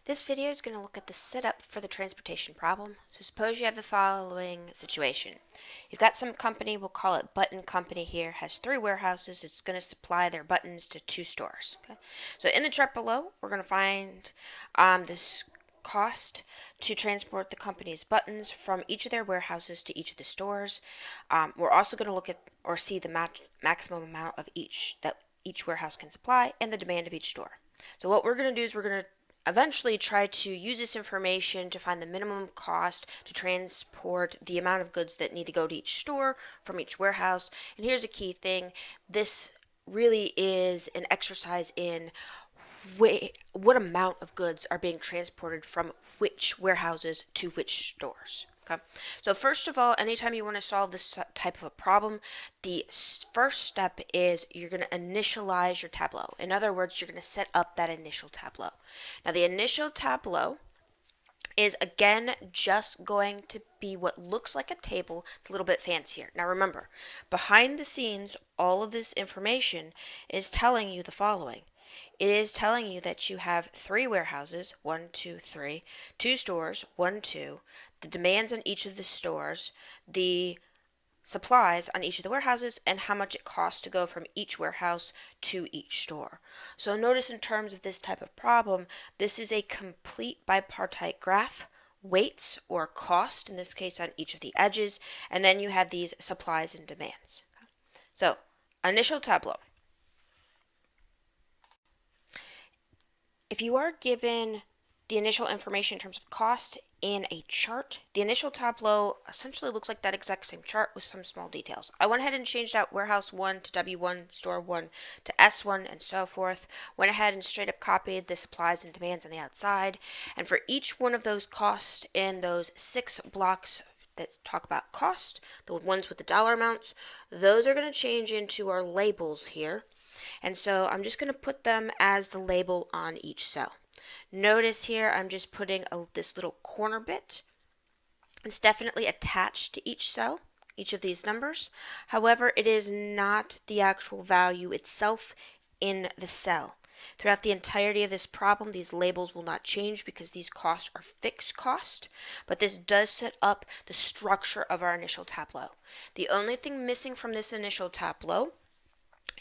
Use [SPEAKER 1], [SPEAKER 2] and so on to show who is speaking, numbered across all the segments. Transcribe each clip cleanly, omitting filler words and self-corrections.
[SPEAKER 1] This video is going to look at the setup for the transportation problem. So suppose you have the following situation. You've got some company, we'll call it Button Company here, has 3 warehouses. It's going to supply their buttons to 2 stores. Okay? So in the chart below, we're going to find this cost to transport the company's buttons from each of their warehouses to each of the stores. We're also going to look at or see the maximum amount of each that each warehouse can supply and the demand of each store. So what we're going to do is we're going to eventually try to use this information to find the minimum cost to transport the amount of goods that need to go to each store from each warehouse. And here's a key thing. This really is an exercise in what amount of goods are being transported from which warehouses to which stores. Okay. So first of all, anytime you want to solve this type of a problem, the first step is you're going to initialize your Tableau. In other words, you're going to set up that initial Tableau. Now the initial Tableau is again just going to be what looks like a table. It's a little bit fancier. Now remember, behind the scenes, all of this information is telling you the following. It is telling you that you have 3 warehouses, 1, 2, 3, 2 stores, 1, 2, the demands on each of the stores, the supplies on each of the warehouses, and how much it costs to go from each warehouse to each store. So notice in terms of this type of problem, this is a complete bipartite graph, weights or cost, in this case on each of the edges, and then you have these supplies and demands. So initial Tableau. If you are given the initial information in terms of cost in a chart, the initial Tableau essentially looks like that exact same chart with some small details. I went ahead and changed out warehouse 1 to W1, store 1 to S1, and so forth. Went ahead and straight up copied the supplies and demands on the outside. And for each one of those costs in those 6 blocks that talk about cost, the ones with the dollar amounts, those are going to change into our labels here. And so I'm just going to put them as the label on each cell. Notice here I'm just putting this little corner bit. It's definitely attached to each cell, each of these numbers. However, it is not the actual value itself in the cell. Throughout the entirety of this problem, these labels will not change because these costs are fixed cost, but this does set up the structure of our initial Tableau. The only thing missing from this initial Tableau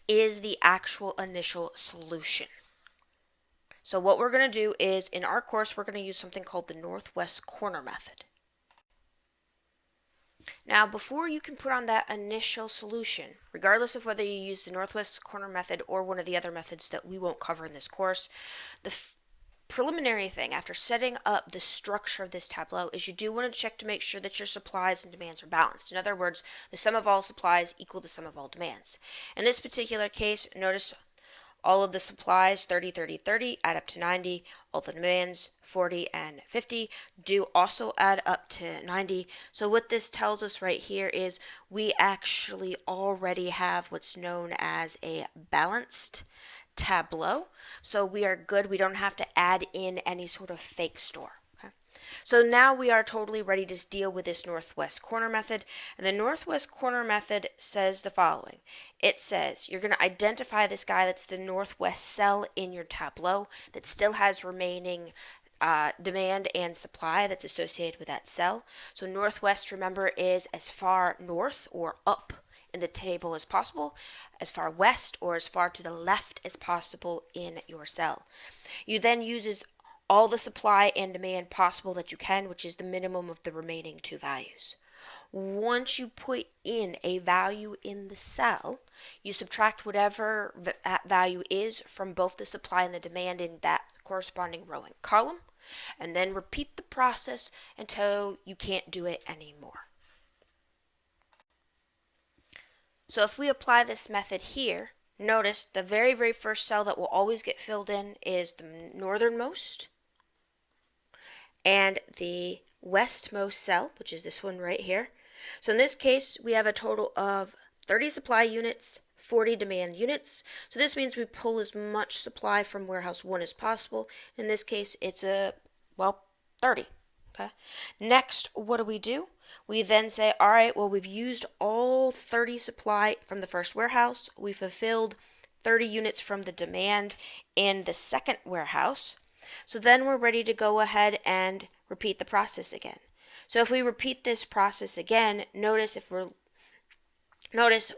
[SPEAKER 1] is the actual initial solution. So what we're going to do is, in our course, we're going to use something called the northwest corner method. Now, before you can put on that initial solution, regardless of whether you use the northwest corner method or one of the other methods that we won't cover in this course, the preliminary thing after setting up the structure of this Tableau is you do want to check to make sure that your supplies and demands are balanced. In other words, the sum of all supplies equal the sum of all demands. In this particular case, notice all of the supplies, 30, 30, 30, add up to 90. All the demands, 40 and 50, do also add up to 90. So what this tells us right here is we actually already have what's known as a balanced Tableau. So we are good. We don't have to add in any sort of fake store. So now we are totally ready to deal with this northwest corner method. And the northwest corner method says the following. It says you're going to identify this guy that's the northwest cell in your Tableau that still has remaining demand and supply that's associated with that cell. So northwest, remember, is as far north or up in the table as possible, as far west or as far to the left as possible in your cell. You then use all the supply and demand possible that you can, which is the minimum of the remaining 2 values. Once you put in a value in the cell, you subtract whatever that value is from both the supply and the demand in that corresponding row and column, and then repeat the process until you can't do it anymore. So if we apply this method here, notice the very, very first cell that will always get filled in is the northernmost, and the westmost cell, which is this one right here. So in this case, we have a total of 30 supply units, 40 demand units. So this means we pull as much supply from warehouse 1 as possible. In this case, it's 30. Okay. Next, what do? We then say, all right, well, we've used all 30 supply from the first warehouse. We fulfilled 30 units from the demand in the second warehouse. So then we're ready to go ahead and repeat the process again. So if we repeat this process again, notice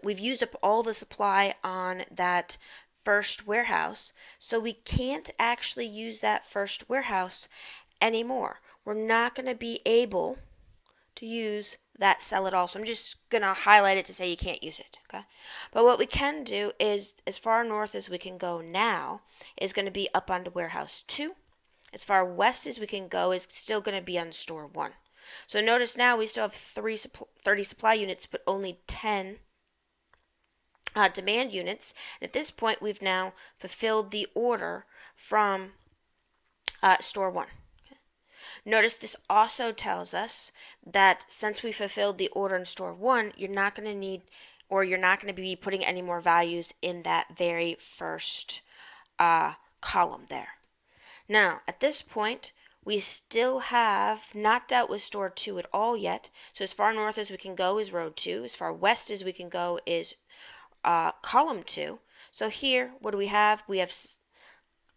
[SPEAKER 1] we've used up all the supply on that first warehouse, so we can't actually use that first warehouse anymore. We're not going to be able to use that cell at all. So I'm just going to highlight it to say you can't use it, okay? But what we can do is, as far north as we can go now is going to be up onto warehouse 2. As far west as we can go is still going to be on store 1. So notice now we still have 30 supply units, but only 10 demand units. And at this point, we've now fulfilled the order from store 1. Notice this also tells us that since we fulfilled the order in store 1, you're not going to need, or you're not going to be putting any more values in that very first column there. Now, at this point, we still have not dealt with store 2 at all yet. So as far north as we can go is row 2. As far west as we can go is column 2. So here, what do we have? We have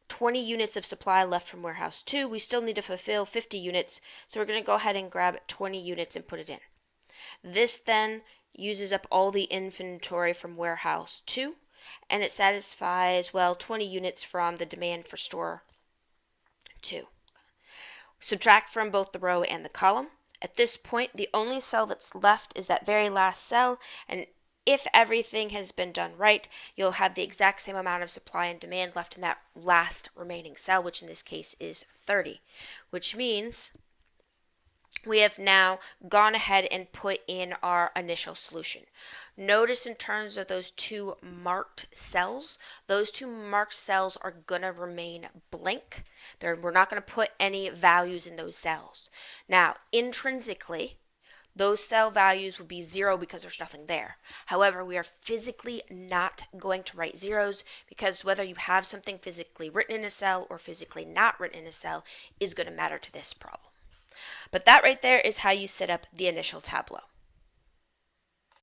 [SPEAKER 1] 20 units of supply left from warehouse 2. We still need to fulfill 50 units, so we're going to go ahead and grab 20 units and put it in. This then uses up all the inventory from warehouse 2, and it satisfies, well, 20 units from the demand for store 2. Subtract from both the row and the column. At this point, the only cell that's left is that very last cell, and if everything has been done right, you'll have the exact same amount of supply and demand left in that last remaining cell, which in this case is 30, which means we have now gone ahead and put in our initial solution. Notice in terms of those two marked cells, those two marked cells are going to remain blank. We're not going to put any values in those cells. Now, intrinsically, those cell values would be 0 because there's nothing there. However, we are physically not going to write zeros because whether you have something physically written in a cell or physically not written in a cell is going to matter to this problem. But that right there is how you set up the initial Tableau.